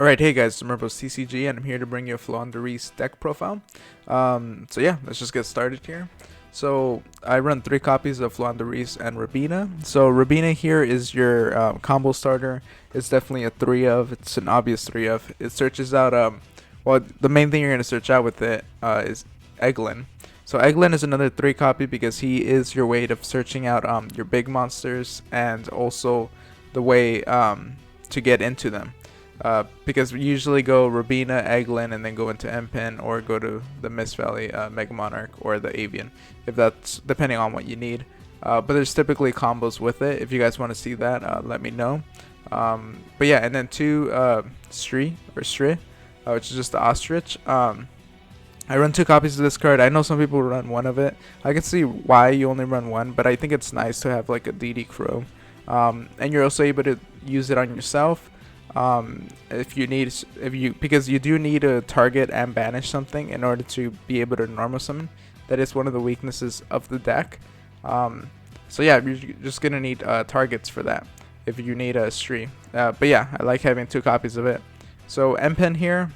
Alright, hey guys, it's Merbo CCG, and I'm here to bring you a Floowandereeze deck profile. So yeah, let's just get started here. So I run 3 copies of Floowandereeze and Rabina. So Rabina here is your combo starter. It's definitely a 3 of. It's an obvious 3 of. It searches out, well, the main thing you're going to search out with it is Eglin. So Eglin is another 3 copy because he is your way of searching out your big monsters and also the way to get into them. Because we usually go Rabina, Eglin, and then go into Empen, or go to the Mist Valley Mega Monarch or the Avian, if that's depending on what you need. But there's typically combos with it. If you guys want to see that, let me know. But yeah, and then 2 Stri, which is just the ostrich. I run 2 copies of this card. I know some people run 1 of it. I can see why you only run 1, but I think it's nice to have like a DD Crow. And you're also able to use it on yourself. Because you do need to target and banish something in order to be able to normal summon. That is one of the weaknesses of the deck. So yeah, you're just gonna need targets for that if you need a Stri. But yeah, I like having 2 copies of it. So Empen here,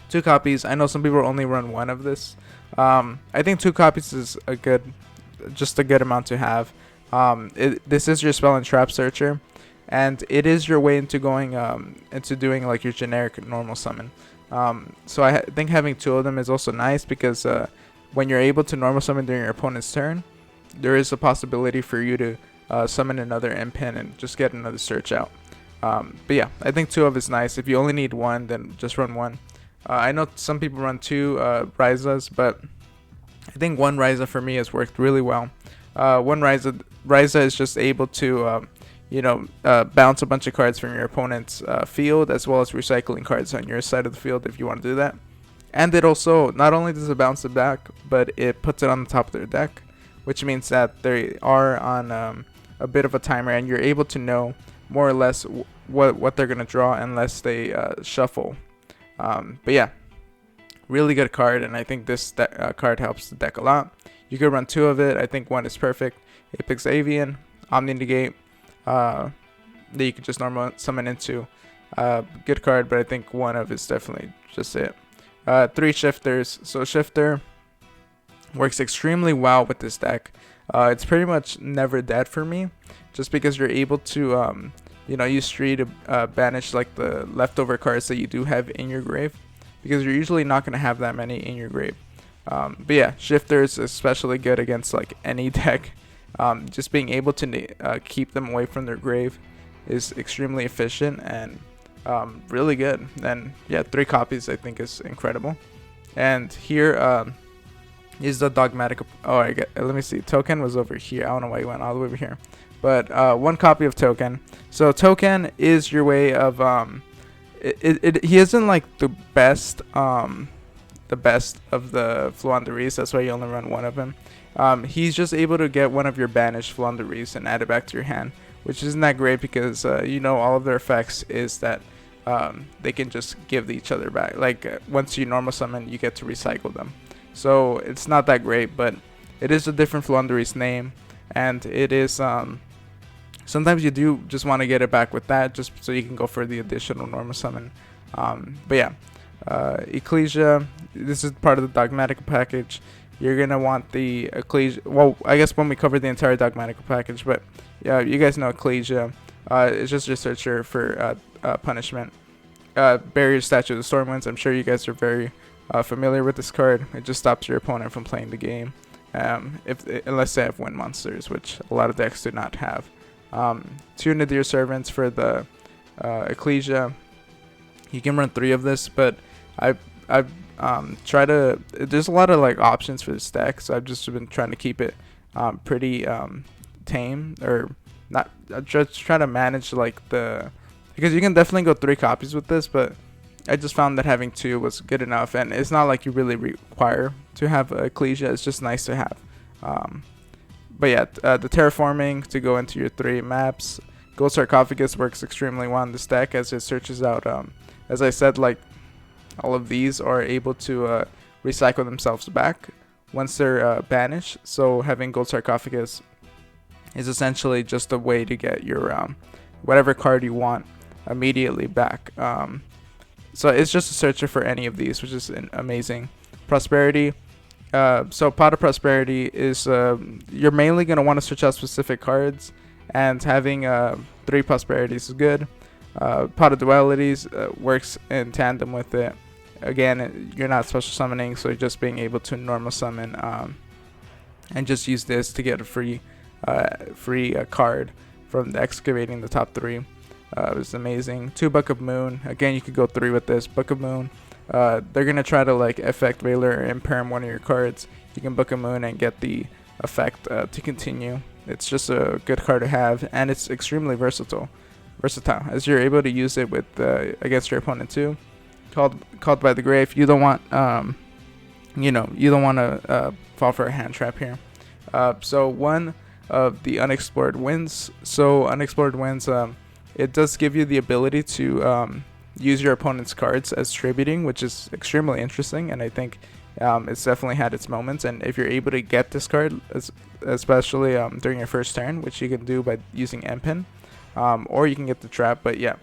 2 copies. I know some people only run 1 of this. I think 2 copies is just a good amount to have. This is your spell and trap searcher, and it is your way into going into doing like your generic normal summon. So I think having 2 of them is also nice because when you're able to normal summon during your opponent's turn, there is a possibility for you to summon another Empen and just get another search out. But yeah, I think 2 of is nice. If you only need 1, then just run 1. I know some people run 2 Ryzas, but I think 1 Ryza for me has worked really well. 1 Ryza is just able to bounce a bunch of cards from your opponent's field, as well as recycling cards on your side of the field if you want to do that. And it also, not only does it bounce it back, but it puts it on the top of their deck, which means that they are on a bit of a timer, and you're able to know more or less what they're going to draw unless they shuffle. But yeah, really good card, and I think this card helps the deck a lot. You could run 2 of it. I think 1 is perfect. Apex Avian, Omni Negate, that you could just normal summon into. Good card, but I think 1 of is definitely just it. 3 Shifters. So Shifter works extremely well with this deck. It's pretty much never dead for me, just because you're able to use Stri to banish like the leftover cards that you do have in your grave, because you're usually not going to have that many in your grave. But yeah, Shifters especially good against like any deck. Just being able to keep them away from their grave is extremely efficient and really good. And yeah, 3 copies I think is incredible. And here is the dogmatic. Let me see. Token was over here. I don't know why he went all the way over here. But 1 copy of Token. So Token is your way of he isn't like the best of the Floowandereeze. That's why you only run 1 of him. He's just able to get 1 of your banished Floowandereeze and add it back to your hand, which isn't that great because all of their effects is that they can just give each other back. Like once you normal summon, you get to recycle them. So it's not that great, but it is a different Floowandereeze name, and it is sometimes you do just want to get it back with that, just so you can go for the additional normal summon. But yeah, Ecclesia. This is part of the dogmatic package. You're gonna want the Ecclesia. Well, I guess when we cover the entire dogmatic package, but yeah, you guys know Ecclesia. It's just your searcher for punishment. Barrier Statue of the Stormwinds. I'm sure you guys are very familiar with this card. It just stops your opponent from playing the game, unless they have wind monsters, which a lot of decks do not have. 2 Nadir Servants for the Ecclesia. You can run 3 of this, but I've try to. There's a lot of like options for this deck, so I've just been trying to keep it pretty tame, or not. Just try to manage like because you can definitely go 3 copies with this, but I just found that having 2 was good enough, and it's not like you really require to have Ecclesia. It's just nice to have. But yeah, the terraforming to go into your 3 maps. Gold Sarcophagus works extremely well in this deck as it searches out. As I said, like, all of these are able to recycle themselves back once they're banished. So having Gold Sarcophagus is essentially just a way to get your whatever card you want immediately back. So it's just a searcher for any of these, which is amazing. Prosperity. So Pot of Prosperity is you're mainly going to want to search out specific cards, and having 3 prosperities is good. Pot of Dualities works in tandem with it. Again, you're not special summoning, so you're just being able to normal summon and just use this to get a free card from the excavating the top 3. It was amazing. 2 Book of Moon. Again, you could go 3 with this. Book of Moon. They're gonna try to like affect Veiler or imperm one of your cards. You can Book a Moon and get the effect to continue. It's just a good card to have, and it's extremely versatile, as you're able to use it with against your opponent too. Called by the Grave. You don't want you don't want to fall for a hand trap here. So one of the unexplored winds. So unexplored winds. It does give you the ability to use your opponent's cards as tributing, which is extremely interesting, and I think it's definitely had its moments. And if you're able to get this card, especially during your first turn, which you can do by using Empin, or you can get the trap. But yeah,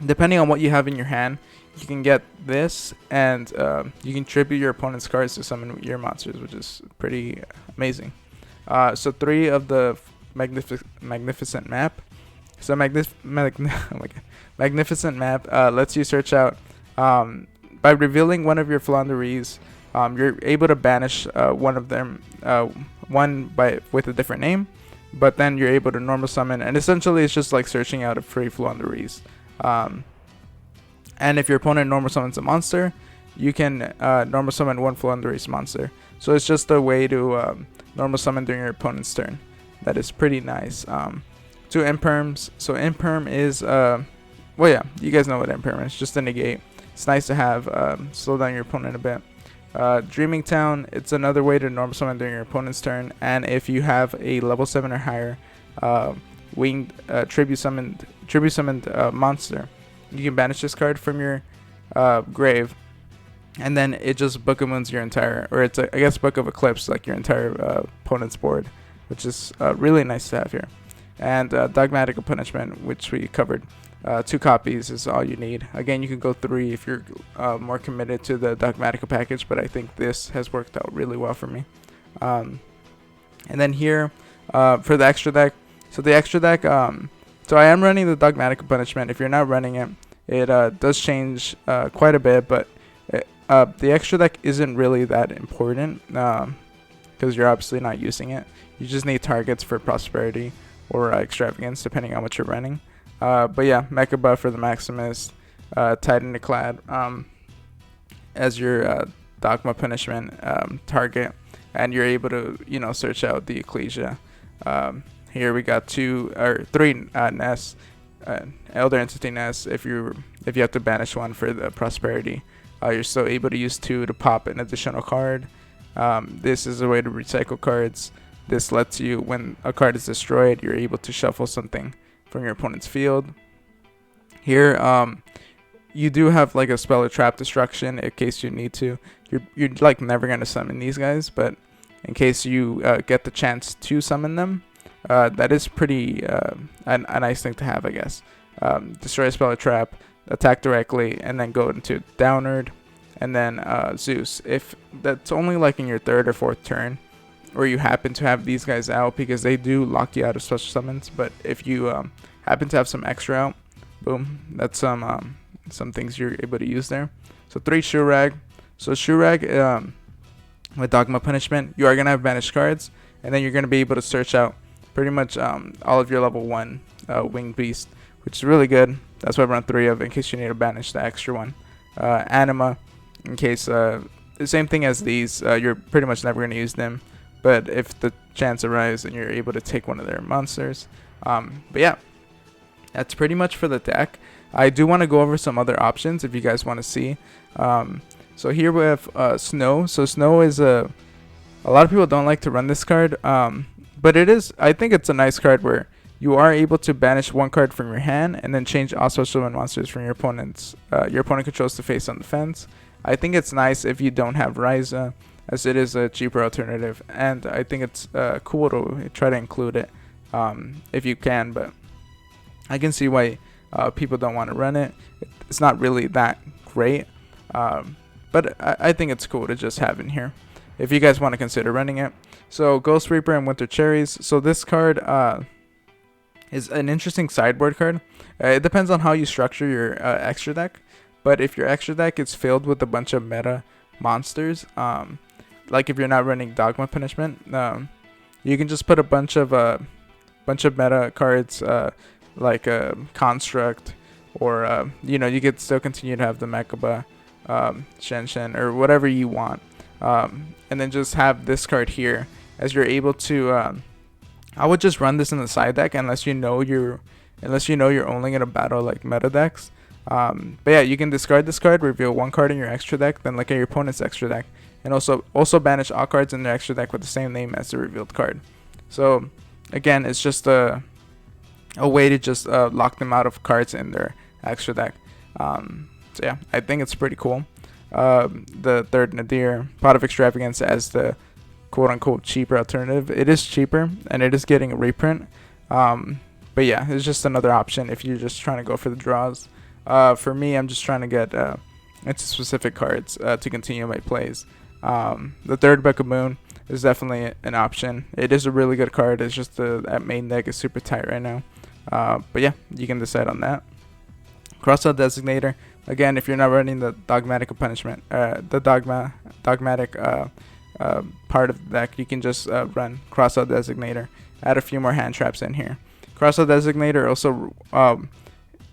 depending on what you have in your hand, you can get this, and you can tribute your opponent's cards to summon your monsters, which is pretty amazing. So 3 of the magnificent map. So magnificent map lets you search out by revealing one of your Floowandereeze. You're able to banish one of them, one with a different name, but then you're able to normal summon, and essentially it's just like searching out a free Floowandereeze. And if your opponent normal summons a monster, you can normal summon 1 Floowandereeze monster. So it's just a way to normal summon during your opponent's turn. That is pretty nice. 2 imperms. So imperm is well, yeah, you guys know what imperm is. Just a negate. It's nice to have. Slow down your opponent a bit. Dreaming Town. It's another way to normal summon during your opponent's turn. And if you have a level 7 or higher winged tribute summoned monster, you can banish this card from your grave, and then it just Book of Moons your entire, or it's I guess Book of Eclipse, like your entire opponent's board, which is really nice to have here. And Dogmatic Punishment, which we covered. 2 copies is all you need. Again, you can go 3 if you're more committed to the Dogmatic package, but I think this has worked out really well for me. And then here for the extra deck. So the extra deck, so I am running the Dogmatic Punishment. If you're not running it, it does change quite a bit, but the extra deck isn't really that important because you're obviously not using it. You just need targets for Prosperity or Extravagance, depending on what you're running. But yeah, Mecha Buff for the Maximus, Titan Clad as your Dogma Punishment target, and you're able to search out the Ecclesia. Here we got 3 nests, Elder Entity nests. If you have to banish 1 for the Prosperity, you're still able to use 2 to pop an additional card. This is a way to recycle cards. This lets you, when a card is destroyed, you're able to shuffle something from your opponent's field. Here, you do have like a spell or trap destruction in case you need to. You're like never gonna summon these guys, but in case you get the chance to summon them, that is pretty a nice thing to have, I guess. Destroy a spell or trap, attack directly, and then go into Downward, and then Zeus. If that's only like in your 3rd or 4th turn, or you happen to have these guys out, because they do lock you out of special summons. But if you happen to have some extra out, boom, that's some things you're able to use there. So 3 Shurag. So Shurag with Dogma Punishment, you are gonna have banished cards, and then you're gonna be able to search out pretty much all of your level 1 winged beast, which is really good. That's why I run 3 of, in case you need to banish the extra one. Anima, in case the same thing as these, you're pretty much never gonna use them, but if the chance arises, then you're able to take one of their monsters. But yeah, that's pretty much for the deck. I do want to go over some other options if you guys want to see. So here we have Snow. So Snow is a lot of people don't like to run this card, but I think it's a nice card where you are able to banish 1 card from your hand and then change all special summon monsters from your opponent controls to face on defense. I think it's nice if you don't have Ryza, as it is a cheaper alternative, and I think it's cool to try to include it if you can, but I can see why people don't want to run it. it's not really that great. But I think it's cool to just have in here if you guys want to consider running it. So Ghost Reaper and Winter Cherries. So this card is an interesting sideboard card. It depends on how you structure your extra deck. But if your extra deck is filled with a bunch of meta monsters, like if you're not running Dogma Punishment, you can just put a bunch of meta cards like Construct, or you could still continue to have the Mechaba, Shen, or whatever you want, and then just have this card here as you're able to. I would just run this in the side deck unless you know you're only gonna battle like meta decks. But yeah, you can discard this card, reveal one card in your extra deck, then look at your opponent's extra deck, and also banish all cards in their extra deck with the same name as the revealed card. So again, it's just a way to just lock them out of cards in their extra deck. So yeah, I think it's pretty cool. The third Nadir, Pot of Extravagance, as the quote-unquote cheaper alternative. It is cheaper, and it is getting a reprint. But yeah, it's just another option if you're just trying to go for the draws. For me, I'm just trying to get into specific cards to continue my plays. The third Book of Moon is definitely an option. It is a really good card. It's just that main deck is super tight right now. But yeah, you can decide on that. Crossout Designator. Again, if you're not running the Dogmatic Punishment, the Dogmatic part of the deck, you can just run Crossout Designator. Add a few more hand traps in here. Crossout Designator also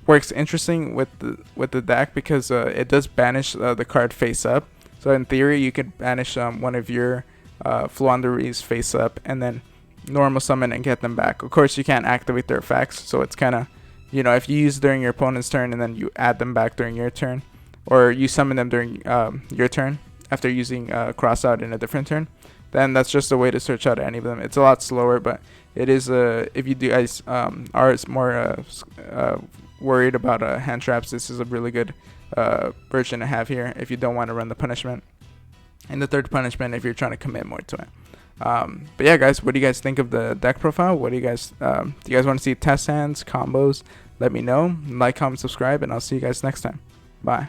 works interesting with the deck because it does banish the card face up. So in theory, you could banish one of your Floowandereeze face up and then normal summon and get them back. Of course, you can't activate their effects, so it's kind of, if you use during your opponent's turn and then you add them back during your turn, or you summon them during your turn after using Crossout in a different turn, then that's just a way to search out any of them. It's a lot slower, but it is if you guys are more worried about hand traps, this is a really good version to have here if you don't want to run the punishment. And the third punishment if you're trying to commit more to it. But yeah, guys, what do you guys think of the deck profile? What do you guys want to see test hands, combos? Let me know. Like, comment, subscribe, and I'll see you guys next time. Bye.